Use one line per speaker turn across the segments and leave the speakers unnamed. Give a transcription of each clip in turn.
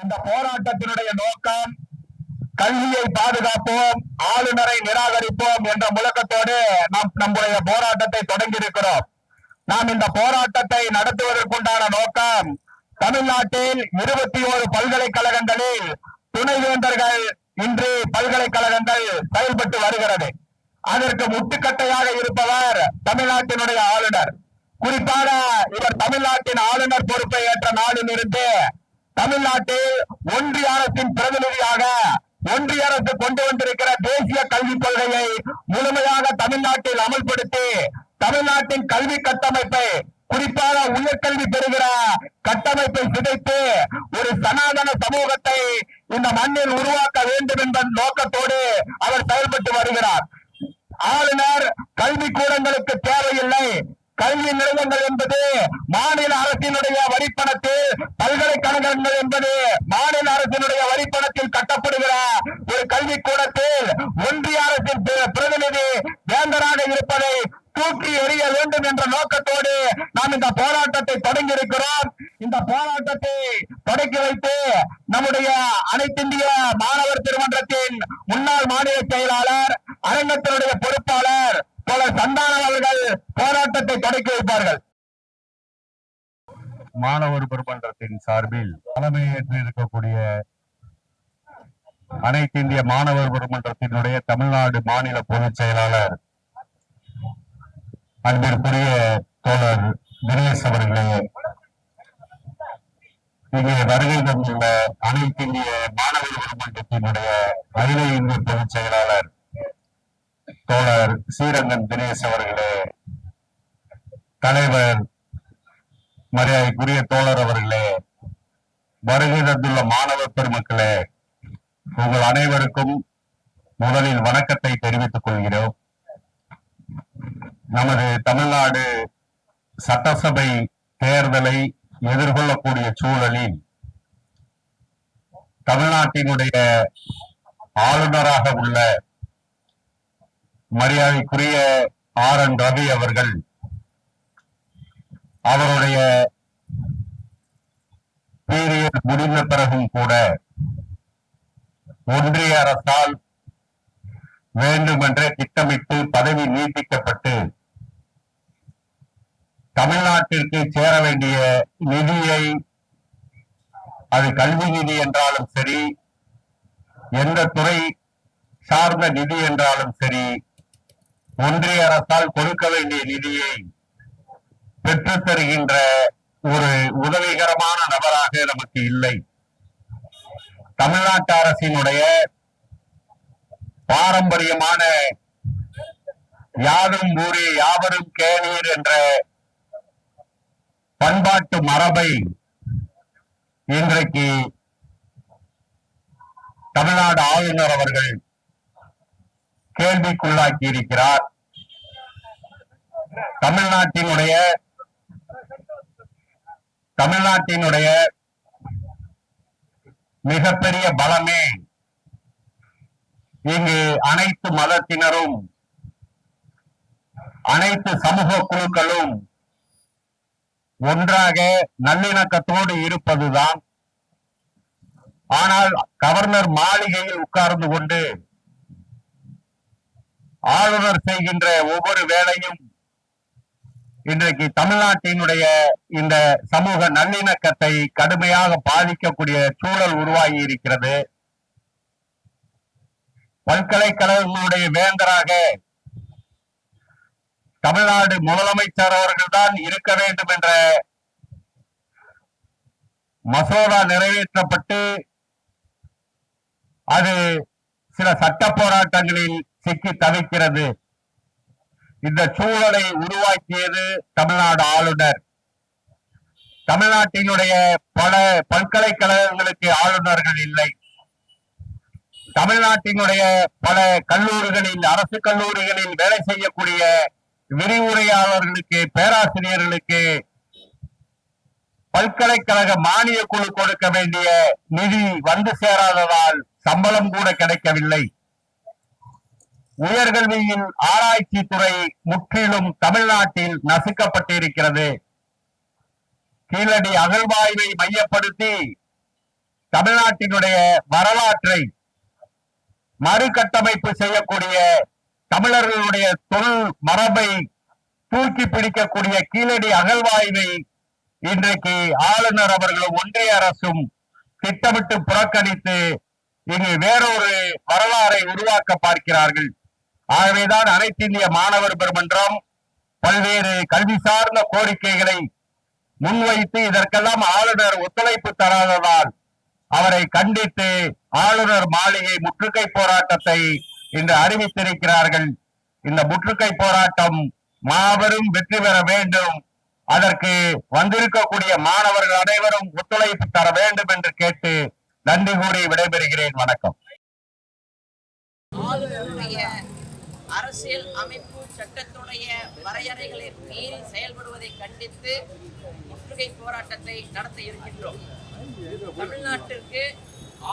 இந்த போராட்டத்தினுடைய நோக்கம் கல்வியை பாதுகாப்போம், ஆளுநரை நிராகரிப்போம் என்ற முழக்கத்தோடு நாம் நம்முடைய போராட்டத்தை தொடங்கி இருக்கிறோம். நாம் இந்த போராட்டத்தை நடத்துவதற்குண்டான நோக்கம் தமிழ்நாட்டில் 21 பல்கலைக்கழகங்களில் துணைவேந்தர்கள் இன்று பல்கலைக்கழகங்கள் செயல்பட்டு வருகிறது. அதற்கு முட்டுக்கட்டையாக இருப்பவர் தமிழ்நாட்டினுடைய ஆளுநர். குறிப்பாக இவர் தமிழ்நாட்டின் ஆளுநர் பொறுப்பை ஏற்ற நாளில் இருந்து தமிழ்நாட்டில் ஒன்றிய அரசின் பிரதிநிதியாக ஒன்றிய அரசு கொண்டு வந்திருக்கிற தேசிய கல்விக் கொள்கையை முழுமையாக தமிழ்நாட்டில் அமல்படுத்தி தமிழ்நாட்டின் கல்வி கட்டமைப்பை, குறிப்பாக உயர்கல்வி பெறுகிற கட்டமைப்பை சிதைத்து ஒரு சனாதன சமூகத்தை இந்த மண்ணில் உருவாக்க வேண்டும் என்ற நோக்கத்தோடு அவர் செயல்பட்டு வருகிறார். ஆளுநர் கல்வி கூடங்களுக்கு தேவையில்லை, கல்வி நிலையங்கள் என்பது மாநில அரசினுடைய வரிப்பணத்தில், பல்கலைக்கழகங்கள் என்பது மாநில அரசினுடைய வரிப்பணத்தில் கட்டப்படுகிற ஒரு கல்வி கூடத்தில் ஒன்றிய அரசின் பிரதிநிதி வேந்தராக இருப்பதை தூக்கி எறிய வேண்டும் என்ற நோக்கத்தோடு நாம் இந்த போராட்டத்தை தொடங்கி இருக்கிறோம். இந்த போராட்டத்தை தொடக்கி வைத்து நம்முடைய அனைத்திந்திய மாணவர் திருமன்றத்தின் முன்னாள் மாநில செயலாளர், அரங்கத்தினுடைய பொறுப்பாளர் தோழர் சந்தானம் அவர்கள் போராட்டத்தை தொடக்கி வைப்பார்கள்.
மாணவர் பெருமன்றத்தின் சார்பில் தலைமையேற்று இருக்கக்கூடிய அனைத்து இந்திய மாணவர் பெருமன்றத்தினுடைய தமிழ்நாடு மாநில பொதுச் செயலாளர் அன்பிற்குரிய தோழர் தினேஷ் அவர்களே, இங்கே வருகை தந்துள்ள அனைத்து இந்திய மாணவர் பெருமன்றத்தினுடைய அகில இந்திய பொதுச் செயலாளர் தோழர் ஸ்ரீரங்கன் தினேஷ் அவர்களே, தலைவர் மரியாதைக்குரிய தோழர் அவர்களே, வருகை தந்துள்ள மாணவர் பெருமக்களே, உங்கள் அனைவருக்கும் முதலில் வணக்கத்தை தெரிவித்துக் கொள்கிறோம். நமது தமிழ்நாடு சட்டசபை தேர்தலை எதிர்கொள்ளக்கூடிய சூழலில் தமிழ்நாட்டினுடைய ஆளுநராக உள்ள மரியாதைக்குரிய RN ரவி அவர்கள் அவருடைய பீரியட் முடிந்த பிறகும் கூட ஒன்றிய அரசால் வேண்டுமென்றே திட்டமிட்டு பதவி நீட்டிக்கப்பட்டு தமிழ்நாட்டிற்கு சேர வேண்டிய நிதியை, அது கல்வி நிதி என்றாலும் சரி, எந்த துறை சார்ந்த நிதி என்றாலும் சரி, ஒன்றிய அரசால் கொடுக்க வேண்டிய நிதியை பெற்றுத் தருகின்ற ஒரு உதவிகரமான நபராக நமக்கு இல்லை. தமிழ்நாட்டு அரசினுடைய பாரம்பரியமான யாதும் ஊரே யாவரும் கேளீர் என்ற பண்பாட்டு மரபை இன்றைக்கு தமிழ்நாடு ஆளுநர் அவர்கள் கேள்விக்குள்ளாக்கி இருக்கிறார். தமிழ்நாட்டினுடைய மிகப்பெரிய பலமே இங்கு அனைத்து மதத்தினரும், அனைத்து சமூக குழுக்களும் ஒன்றாக நல்லிணக்கத்தோடு இருப்பதுதான். ஆனால் கவர்னர் மாளிகையில் உட்கார்ந்து கொண்டு ஆளுநர் செய்கின்ற ஒவ்வொரு வேளையும் இன்றைக்கு தமிழ்நாட்டினுடைய இந்த சமூக நல்லிணக்கத்தை கடுமையாக பாதிக்கக்கூடிய சூழல் உருவாகி இருக்கிறது. பல்கலைக்கழகங்களுடைய வேந்தராக தமிழ்நாடு முதலமைச்சர் அவர்கள் தான் இருக்க வேண்டும் என்ற மசோதா நிறைவேற்றப்பட்டு அது சில சட்ட போராட்டங்களில் சிக்கி தவிக்கிறது. இந்த சூழலை உருவாக்கியது தமிழ்நாடு ஆளுநர். தமிழ்நாட்டினுடைய பல பல்கலைக்கழகங்களுக்கு ஆளுநர்கள் இல்லை. தமிழ்நாட்டினுடைய பல கல்லூரிகளில், அரசு கல்லூரிகளில் வேலை செய்யக்கூடிய விரிவுரையாளர்களுக்கு, பேராசிரியர்களுக்கு பல்கலைக்கழக மானிய குழு கொடுக்க வேண்டிய நிதி வந்து சேராததால் சம்பளம் கூட கிடைக்கவில்லை. உயர்கல்வியின் ஆராய்ச்சி துறை முற்றிலும் தமிழ்நாட்டில் நசுக்கப்பட்டிருக்கிறது. கீழடி அகழ்வாய்வை மையப்படுத்தி
தமிழ்நாட்டினுடைய வரலாற்றை மறுகட்டமைப்பு செய்யக்கூடிய, தமிழர்களுடைய தொழில் மரபை தூக்கி பிடிக்கக்கூடிய கீழடி அகழ்வாய்வை இன்றைக்கு ஆளுநர் அவர்களும் ஒன்றிய அரசும் திட்டமிட்டு புறக்கணித்து இங்கு வேறொரு வரலாறை உருவாக்க பார்க்கிறார்கள். ஆகவேதான் அனைத்து இந்திய மாணவர் பெருமன்றம் பல்வேறு கல்வி சார்ந்த கோரிக்கைகளை முன்வைத்து இதற்கெல்லாம் ஆளுநர் ஒத்துழைப்பு தராததால் அவரை கண்டித்து ஆளுநர் மாளிகை முற்றுகை போராட்டத்தை இன்று அறிவித்திருக்கிறார்கள். இந்த முற்றுகை போராட்டம் மாபெரும் வெற்றி பெற வேண்டும். அதற்கு வந்திருக்கக்கூடிய மாணவர்கள் அனைவரும் ஒத்துழைப்பு தர வேண்டும் என்று கேட்டு நன்றி கூறி விடைபெறுகிறேன். வணக்கம்.
ஆளுநருடைய அரசியல் அமைப்பு சட்டத்துடைய வரையறைகளை மீறி செயல்படுவதை கண்டித்து முற்றுகை போராட்டத்தை நடத்த இருக்கின்றோம். தமிழ்நாட்டிற்கு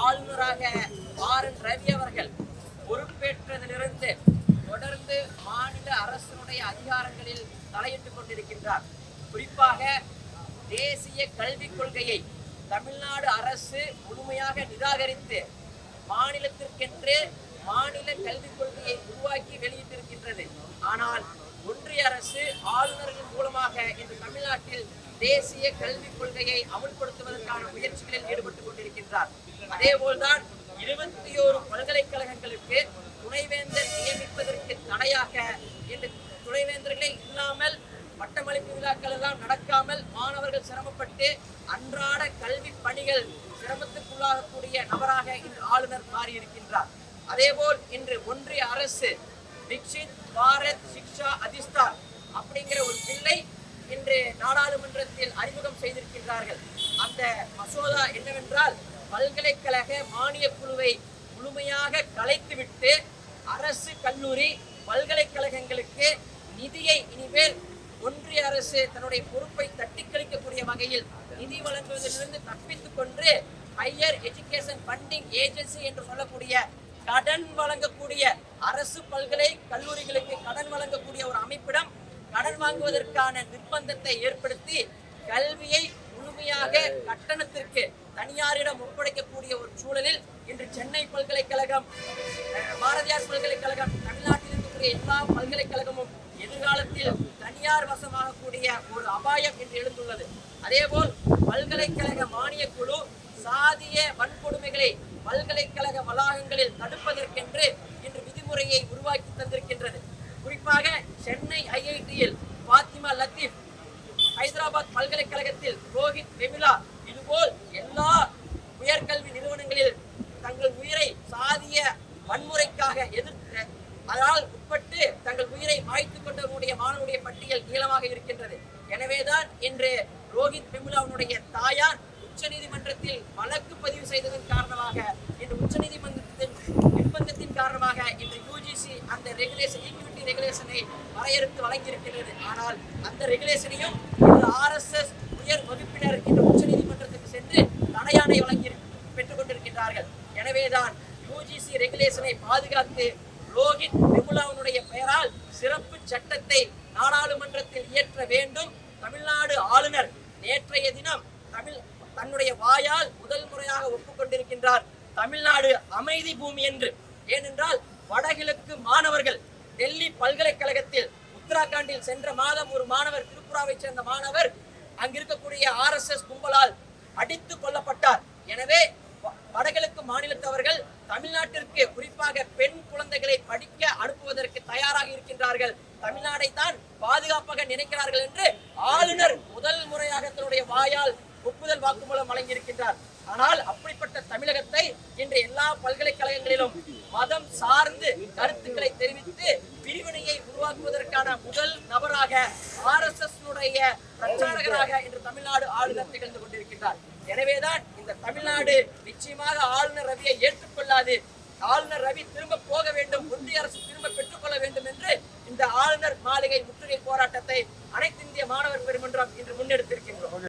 ஆளுநராக ஆர்.என். ரவி அவர்கள் பொறுப்பேற்றதிலிருந்து தொடர்ந்து மாநில அரசினுடைய அதிகாரங்களில் தலையிட்டுக் கொண்டிருக்கின்றார். குறிப்பாக தேசிய கல்விக் கொள்கையை தமிழ்நாடு அரசு முழுமையாக நிராகரித்து மாநிலத்திற்கென்று மாநில கல்விக் கொள்கையை உருவாக்கி வெளியிட்டிருக்கின்றது. ஆனால் ஒன்றிய அரசு ஆளுநர்கள் மூலமாக இன்று தமிழ்நாட்டில் தேசிய கல்விக் கொள்கையை அமுல்படுத்துவதற்கான முயற்சிகளில் ஈடுபட்டுக் கொண்டிருக்கின்றார். அதேபோல்தான் 21 பல்கலைக்கழகங்களுக்கு துணைவேந்தர் நியமிப்பதற்கு தடையாக இன்று துணைவேந்தர்களே இல்லாமல் பட்டமளிப்பு விழாக்கள் எல்லாம் நடக்காமல் மாணவர்கள் சிரமப்பட்டு அன்றாட கல்வி பணிகள் சிரமத்துக்குள்ளாகக்கூடிய நபராக இன்று ஆளுநர் மாறியிருக்கின்றார். அதேபோல் இன்று ஒன்றிய அரசு விக்ஷித் பாரத் சிக்ஷா அதிஸ்தார் அப்படிங்கிற ஒரு பில்லை இன்று நாடாளுமன்றத்தில் அறிமுகம் செய்திருக்கின்றார்கள். அந்த மசோதா என்னவென்றால் பல்கலைக்கழக மானிய குழுவை முழுமையாக கலைத்துவிட்டு அரசு கல்லூரி பல்கலைக்கழகங்களுக்கு நிதியை இனிமேல் ஒன்றிய அரசு தன்னுடைய பொறுப்பை தட்டி கழிக்கக்கூடிய வகையில் நிதி வழங்குவதிலிருந்து தப்பித்துக் கொண்டு ஹையர் எஜுகேஷன் ஃபண்டிங் ஏஜென்சி என்று சொல்லக்கூடிய கடன் வழங்கக்கூடிய அரசு பல்கலை கல்லூரிகளுக்கு கடன் வழங்கக்கூடிய ஒரு அமைப்பிடம் கடன் வாங்குவதற்கான நிர்பந்தத்தை ஏற்படுத்தி கல்வியை முழுமையாக கட்டணத்திற்கு தனியாரிடம் ஒப்படைக்கக்கூடிய ஒரு சூழலில் இன்று சென்னை பல்கலைக்கழகம், பாரதியார் பல்கலைக்கழகம், தமிழ்நாட்டில் இருக்கக்கூடிய எல்லா பல்கலைக்கழகமும் எதிர்காலத்தில் தனியார் வசமாகக்கூடிய ஒரு அபாயம் என்று எழுந்துள்ளது. அதேபோல் பல்கலைக்கழக மானிய குழு சாதிய வன்கொடுமைகளை பல்கலைக்கழக வளாகங்களில் தடுப்பதற்கென்று இன்று விதிமுறையை உருவாக்கி தந்திருக்கின்றது. குறிப்பாக சென்னை ஐஐடியில் பாத்திமா லத்தீப், ஹைதராபாத் பல்கலைக்கழகத்தில் ரோஹித் வெமுலா, இதுபோல் எல்லா உயர்கல்வி நிறுவனங்களில் தங்கள் உயிரை சாதிய வன்முறைக்காக எதிர்த்து அதனால் உட்பட்டு தங்கள் உயிரை மாய்த்துக் கொண்டவருடைய மாணவனுடைய பட்டியல் நீளமாக இருக்கின்றது. எனவேதான் இன்று ரோஹித் வெமுலாவுடைய தாயார் உச்சநீதிமன்றத்தில் வழக்கு பதிவு செய்ததன் காரணமாக இன்று உச்சநீதிமன்றத்தின் நிர்பந்தத்தின் காரணமாக இன்று யுஜிசி அந்த ரெகுலேஷன் ஈக்விட்டி ரெகுலேஷனை வரையறுத்து வழங்கியிருக்கிறது. ஆனால் அந்த ரெகுலேஷனையும் இன்று RSS உயர் வகுப்பினர் இன்று உச்சநீதிமன்றத்துக்கு சென்று தடையாணை வழங்கி பெற்றுக் கொண்டிருக்கின்றார்கள். எனவேதான் யுஜிசி ரெகுலேஷனை பாதுகாத்து ரோஹித் வெமுலாவுடைய பெயரால் சிறப்பு சட்டத்தை நாடாளுமன்றத்தில் இயற்ற வேண்டும். தமிழ்நாடு ஆளுநர் நேற்றைய தினம் தன்னுடைய வாயால் முதல் முறையாக ஒப்புக்கொண்டிருக்கின்றார் தமிழ்நாடு அமைதி பூமி என்று. ஏனென்றால் வடகிழக்கு மாணவர்கள் டெல்லி பல்கலைக்கழகத்தில் உத்தராகண்டில் சென்ற மாதம் ஒரு மாணவர், திரிபுராவை சேர்ந்த மாணவர், அங்கிருக்கக்கூடிய RSS கும்பலால் அடித்து கொல்லப்பட்டார். எனவே வடகிழக்கு மாநிலத்தவர்கள் தமிழ்நாட்டிற்கு குறிப்பாக பெண் குழந்தைகளை படிக்க அனுப்புவதற்கு தயாராக இருக்கின்றார்கள். தமிழ்நாடை தான் பாதுகாப்பாக நினைக்கிறார்கள் என்று ஆளுநர் முதல் முறையாக தன்னுடைய வாயால் ஒப்புதல் வாக்குமூலம் வழங்கியிருக்கின்றார். ஆனால் அப்படிப்பட்ட தமிழகத்தை இன்று எல்லா பல்கலைக்கழகங்களிலும் மதம் சார்ந்து கருத்துக்களை தெரிவித்து பிரிவினையை உருவாக்குவதற்கான முதல் நபராக RSS பிரச்சாரகராக இன்று தமிழ்நாடு ஆளுநர் திகழ்ந்து கொண்டிருக்கின்றார். எனவேதான் இந்த தமிழ்நாடு நிச்சயமாக ஆளுநர் ரவியை ஏற்றுக்கொள்ளாது. ஆளுநர் ரவி திரும்ப போக வேண்டும், ஒன்றிய அரசு திரும்ப பெற்றுக்கொள்ள வேண்டும் என்று இந்த ஆளுநர் மாளிகை முற்றுகை போராட்டத்தை அனைத்து இந்திய மாணவர் பெருமன்றம் இன்று முன்னெடுத்திருக்கின்றோம்.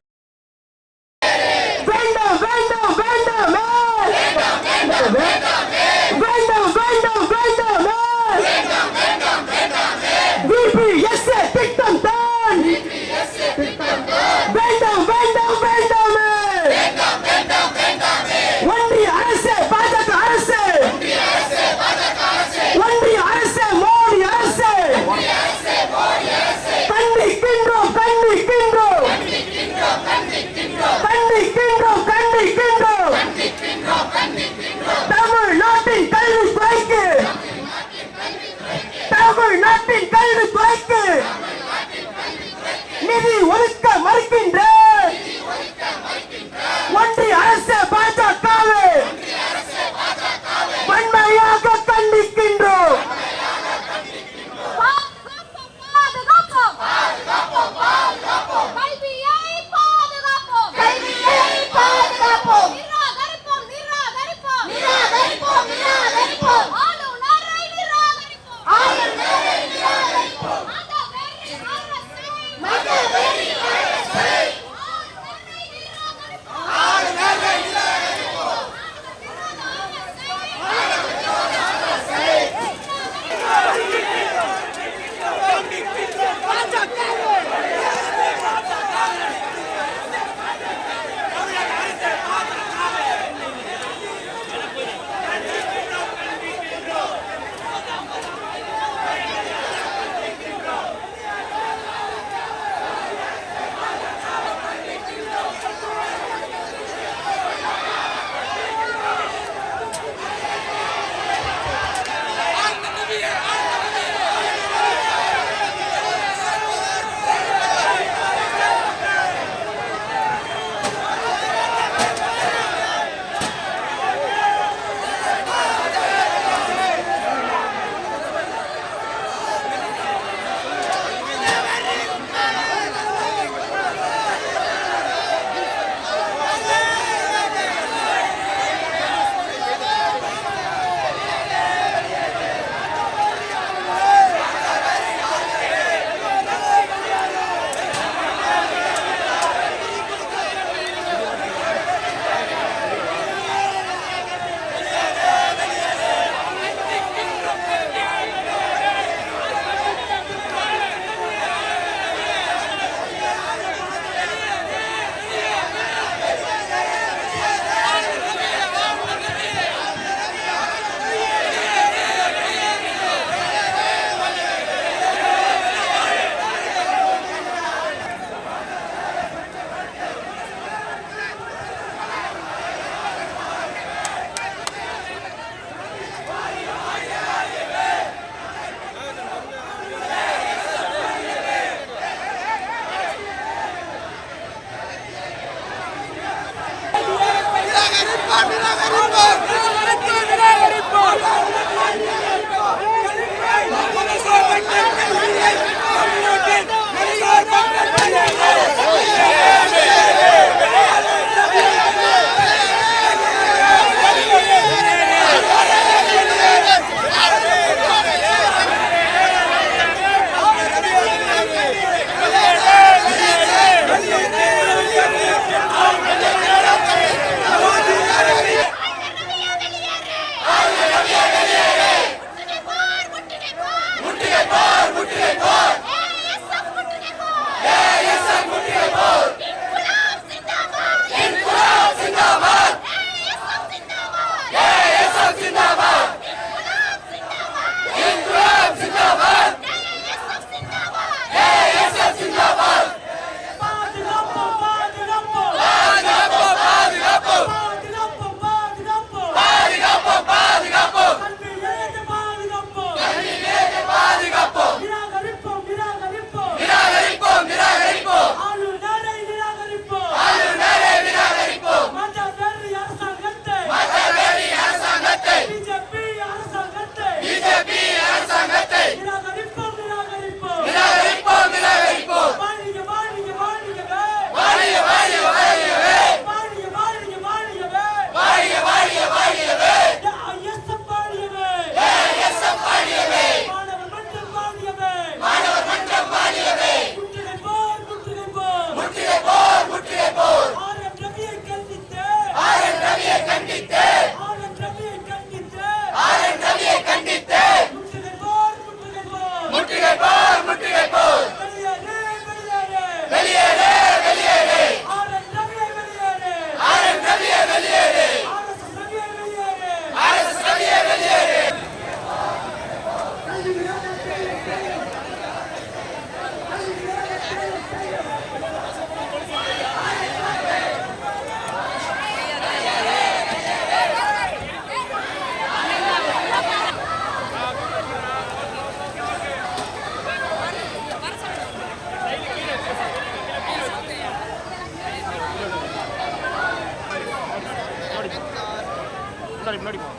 முன்னாடி முன்னாடி போ.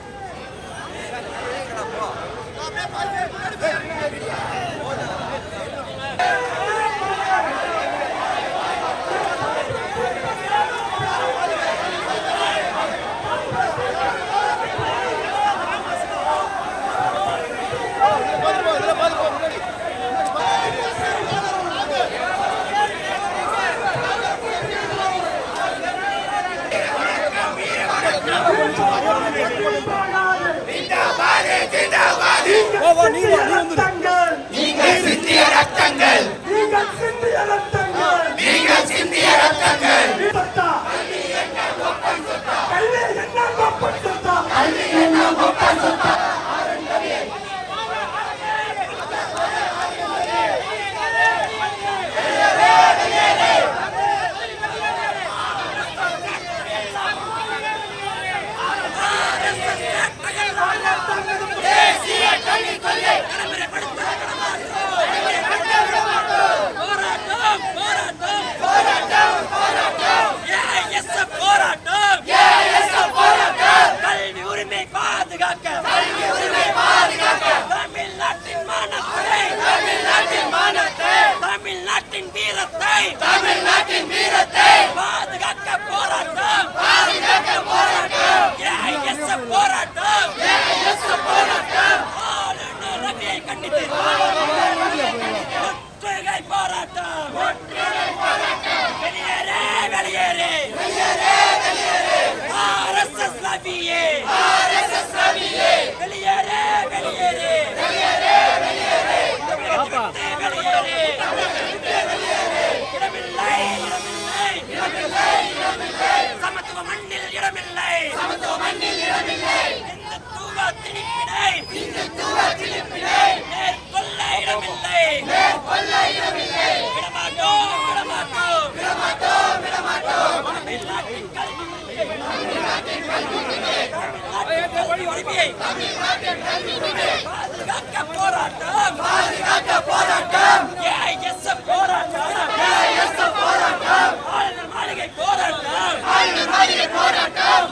நீங்கள் சிந்திய ரத்தங்கள் தமிழ்நாட்டின் வீரத்தை பாதுகாக்க போராட்டம் போராட்டம் ஆளுநர் ரவியை கண்டித்து முற்றுகை போராட்டம் வெளியேறு வெளியேறு RSS ரவியே வெளியேறு வெளியேறு சமத்துவ மண்ணில் இடமில்லை இந்துத்துவ திணிப்பினை மேற்கொள்ள இடமில்லை விடமாட்டோம் தமிழ்நாட்டின் கல்வி உரிமையை பாதுகாக்க போராட்டம் AISF போராட்டம் ஆளுநர் மாளிகை போராட்டம்